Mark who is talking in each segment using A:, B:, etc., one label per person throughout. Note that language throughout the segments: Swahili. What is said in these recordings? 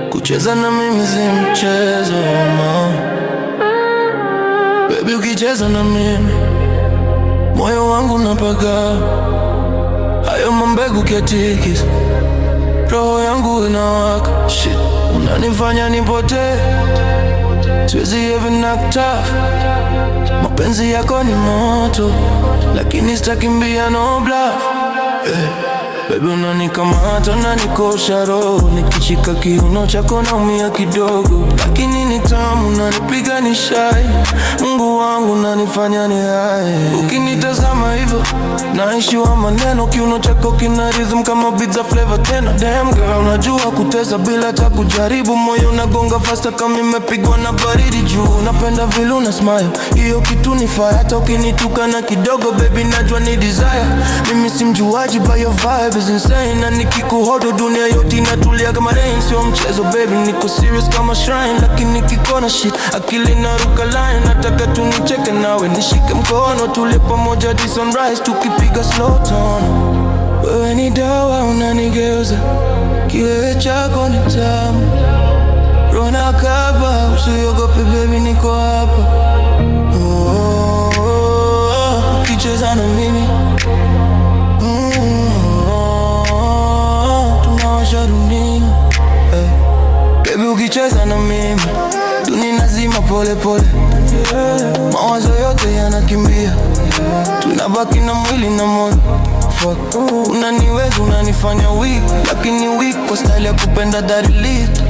A: Kucheza na mimi si mchezo ma. Baby ukicheza na mimi moyo wangu napaga. Hayo mambegu kiatikis, roho yangu inawaka. Shit, unanifanya nipote, siwezi even act tough. Mapenzi yako ni moto, lakini sitakimbia no bluff. Baby unanikamata unanikosha roho, nikishika kiuno chako naumia kidogo, lakini ni tamu unanipiga ni shy. Mungu wangu unanifanya ni hai. Ukinitazama hivyo naishiwa maneno, kiuno chako kina rhythm kama beats za flavor tena. Damn girl unajua kutesa bila hata kujaribu, moyo unagonga faster kama imepigwa na baridi juu. Napenda vile una smile, hiyo kitu ni fire. Hata ukinituka na kidogo baby najua ni desire. Mimi si mjuaji but your vibe is insane, na nikikuhodo dunia yote inatulia kama rain. Sio mchezo baby, niko serious kama shrine, lakini nikikona shit akili naruka line. Nataka tunicheke nawe nishike mkono, tule pamoja hadi sunrise tukipiga slow tone. Wewe ni dawa unanigeuza, kiwewe chako ni tamu. Rona kaba usiogope baby niko hapa. Ukicheza na mimi tunawasha dunia. Baby ukicheza na mimi dunia nazima pole pole. Mawazo yote yanakimbia, tunabaki na mwili na moyo. Fuck, unaniweza unanifanya weak, lakini weak kwa style ya kupenda darilit.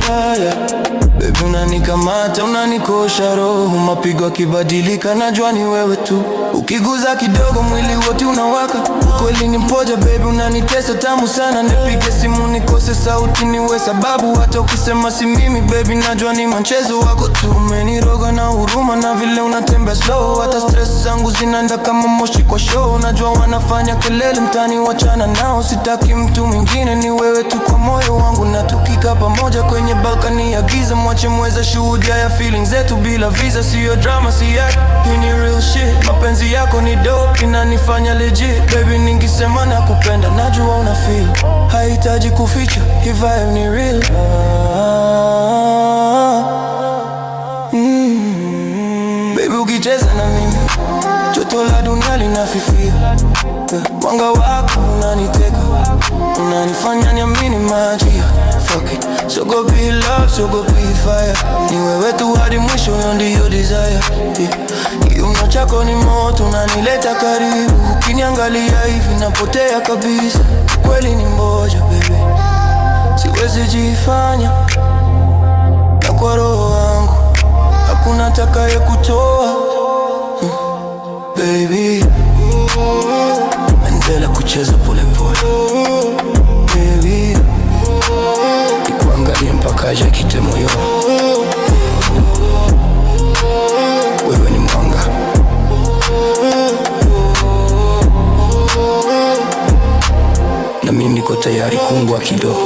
A: Baby unanikamata unanikosha roho, mapigo yakibadilika najua ni wewe tu. Ukiguza kidogo mwili wote unawaka, ukweli ni mpoja baby unanitesa tamu sana. Nipige simu nikose sauti niwe sababu, hata ukisema si mimi baby najua ni mchezo wako tu. Umeniroga na huruma na vile unatembea slow, hata stress zangu zinaenda kama moshi kwa show. Najua wanafanya kelele mtani, wachana nao, sitaki mtu mwingine ni wewe tu kwa moyo wangu. Na tukika pamoja kwenye balkani ya giza, mwache mweza shuhudia ya feelings zetu bila visa. Siyo drama, si act, hii ni real shit. Mapenzi yako ni dope, inanifanya legit. Baby ningisema nakupenda, najua una feel, haitaji kuficha, hii vibe ni real. Baby ukicheza na mimi joto la dunia linafifia. Mwanga wako unaniteka, unanifanya niamini magia. Fuck it, siogopi love, siogopi fire. Ni wewe tu hadi mwisho, hiyo ndiyo desire. Kiuno chako ni moto, unanileta karibu. Ukiniangalia hivi napotea kabisa. Kweli ni mmoja baby, siwezi jifanya, na kwa roho wangu hakuna atakaye kutoa. Baby endelea kucheza pole pole. Baby nikuangalie mpaka aje kite moyo. Wewe ni mwanga, na mimi niko tayari kuungua kidogo.